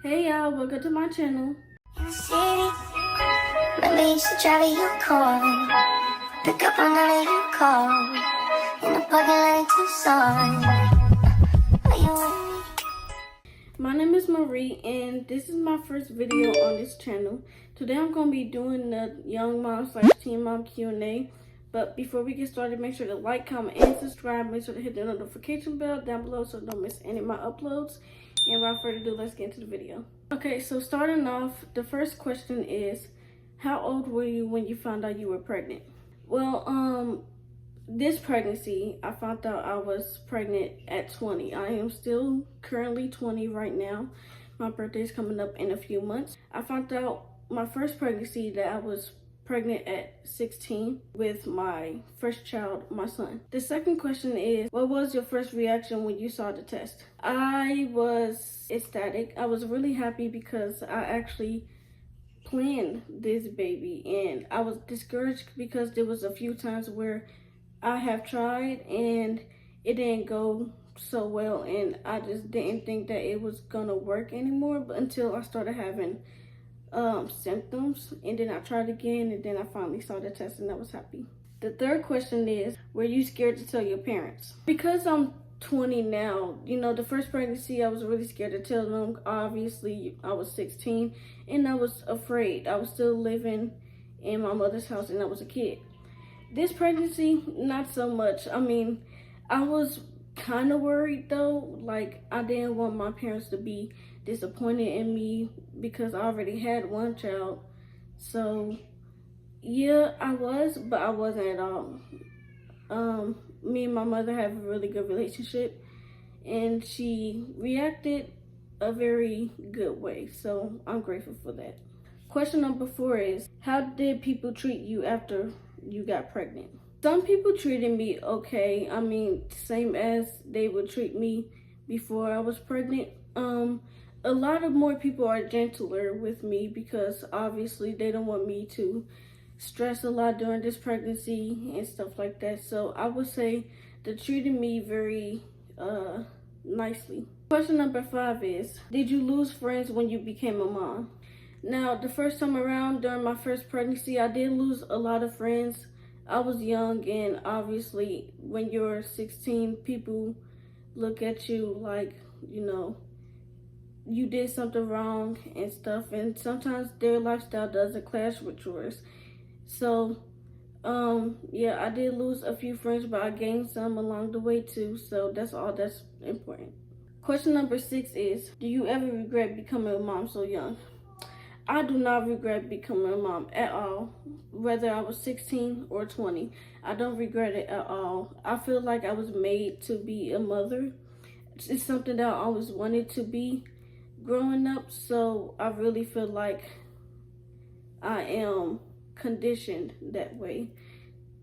Hey y'all, welcome to my channel. In the city, maybe you should drive you call. Pick up on none of your call. In the parking lot in Tucson. Are you with me? My name is Marie and this is my first video on this channel. Today I'm going to be doing the young mom / teen mom Q&A. But before we get started, make sure to like, comment, and subscribe. Make sure to hit the notification bell down below so don't miss any of my uploads. And without further ado, let's get into the video. Okay, so starting off, the first question is, how old were you when you found out you were pregnant? Well, this pregnancy, I found out I was pregnant at 20. I am still currently 20 right now. My birthday is coming up in a few months. I found out my first pregnancy that I was pregnant at 16 with my first child, my son. The second question is, what was your first reaction when you saw the test? I was ecstatic. I was really happy because I actually planned this baby, and I was discouraged because there was a few times where I have tried and it didn't go so well, and I just didn't think that it was gonna work anymore, but until I started having symptoms, and then I tried again, and then I finally saw the test and I was happy. The third question is, were you scared to tell your parents? Because I'm 20 now, you know, the first pregnancy I was really scared to tell them. Obviously I was 16 and I was afraid. I was still living in my mother's house and I was a kid. This pregnancy, not so much. I mean, I was kind of worried though. Like, I didn't want my parents to be disappointed in me because I already had one child. So yeah, I was, but I wasn't at all. Me and my mother have a really good relationship, and she reacted a very good way. So I'm grateful for that. Question number 4 is, how did people treat you after you got pregnant? Some people treated me okay. I mean, same as they would treat me before I was pregnant. A lot of more people are gentler with me because obviously they don't want me to stress a lot during this pregnancy and stuff like that. So I would say they treated me very nicely. Question number 5 is, did you lose friends when you became a mom? Now, the first time around during my first pregnancy, I did lose a lot of friends. I was young, and obviously when you're 16, people look at you like, you know, you did something wrong and stuff, and sometimes their lifestyle doesn't clash with yours. So yeah, I did lose a few friends, but I gained some along the way too, so that's all that's important. Question number 6 is, do you ever regret becoming a mom so young? I do not regret becoming a mom at all, whether I was 16 or 20. I don't regret it at all. I feel like I was made to be a mother. It's something that I always wanted to be growing up, so I really feel like I am conditioned that way.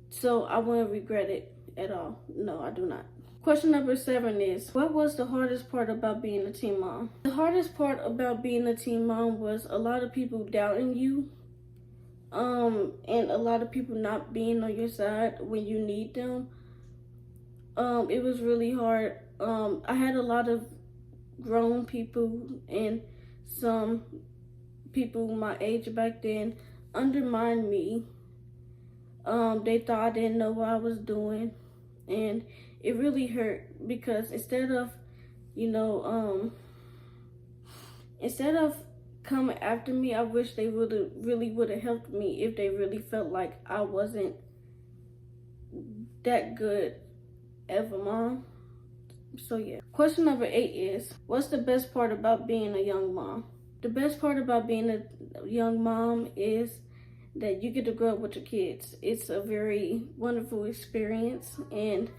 So I wouldn't regret it at all. No, I do not. Question number 7 is, what was the hardest part about being a teen mom? The hardest part about being a teen mom was a lot of people doubting you, and a lot of people not being on your side when you need them. It was really hard. I had a lot of grown people and some people my age back then undermined me. They thought I didn't know what I was doing, and it really hurt because instead of, you know, instead of coming after me, I wish they really would have helped me if they really felt like I wasn't that good of a mom. So yeah. Question number 8 is, what's the best part about being a young mom? The best part about being a young mom is that you get to grow up with your kids. It's a very wonderful experience, and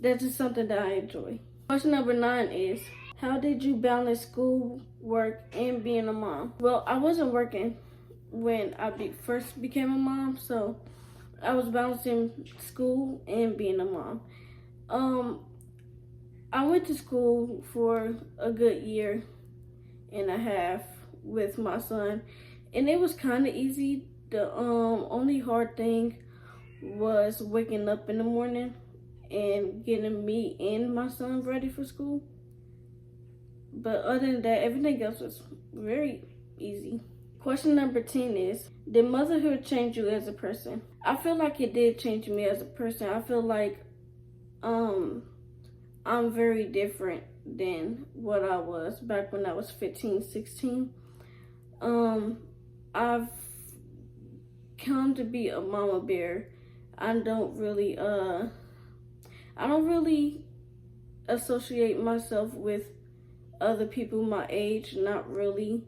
that's just something that I enjoy. Question number 9 is, how did you balance school, work, and being a mom? Well, I wasn't working when I first became a mom, so I was balancing school and being a mom. I went to school for a good year and a half with my son, and it was kind of easy. The only hard thing was waking up in the morning and getting me and my son ready for school. But other than that, everything else was very easy. Question number 10 is, did motherhood change you as a person? I feel like it did change me as a person. I feel like I'm very different than what I was back when I was 15, 16. I've come to be a mama bear. I don't really associate myself with other people my age, not really.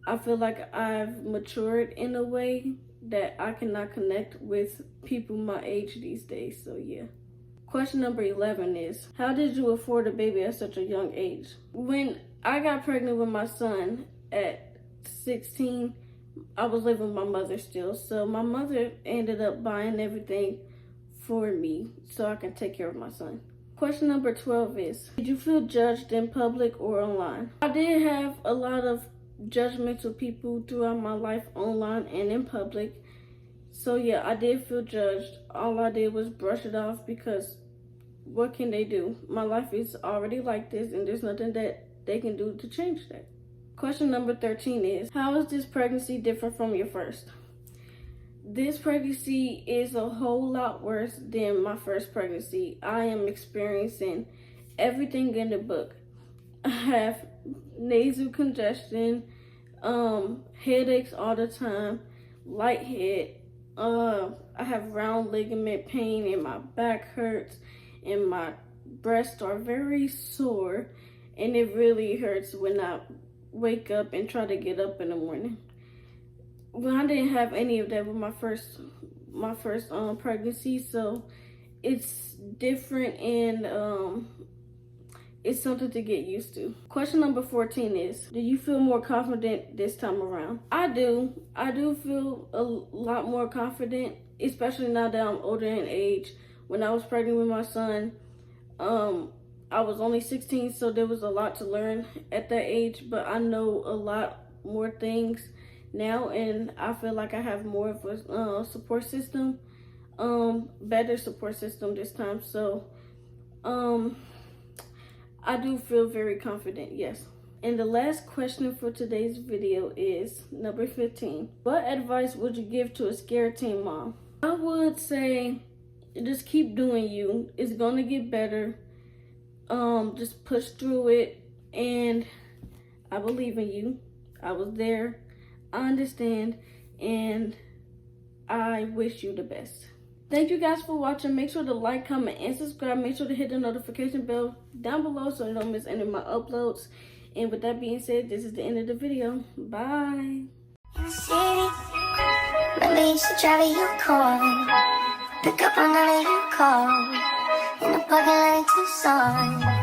I feel like I've matured in a way that I cannot connect with people my age these days, so yeah. Question number 11 is, how did you afford a baby at such a young age? When I got pregnant with my son at 16, I was living with my mother still, so my mother ended up buying everything for me so I can take care of my son. Question number 12 is, did you feel judged in public or online? I did have a lot of judgmental people throughout my life, online and in public. So yeah, I did feel judged. All I did was brush it off because what can they do? My life is already like this and there's nothing that they can do to change that. Question number 13 is, how is this pregnancy different from your first? This pregnancy is a whole lot worse than my first pregnancy. I am experiencing everything in the book. I have nasal congestion, headaches all the time, lighthead. I have round ligament pain and my back hurts and my breasts are very sore, and it really hurts when I wake up and try to get up in the morning. Well, I didn't have any of that with my first pregnancy, so it's different and it's something to get used to. Question number 14 is, do you feel more confident this time around? I do feel a lot more confident, especially now that I'm older in age. When I was pregnant with my son, I was only 16, so there was a lot to learn at that age, but I know a lot more things now, and I feel like I have more of a support system, better support system this time. So I do feel very confident, yes. And the last question for today's video is number 15. What advice would you give to a scared teen mom? I would say, just keep doing you. It's gonna get better. Just push through it, and I believe in you. I was there. I understand, and I wish you the best. Thank you guys for watching. Make sure to like, comment, and subscribe. Make sure to hit the notification bell down below so you don't miss any of my uploads. And with that being said, this is the end of the video. Bye. In the city, remember you used to drive a Yukon. Pick up on none of your calls. In the parking lot in Tucson.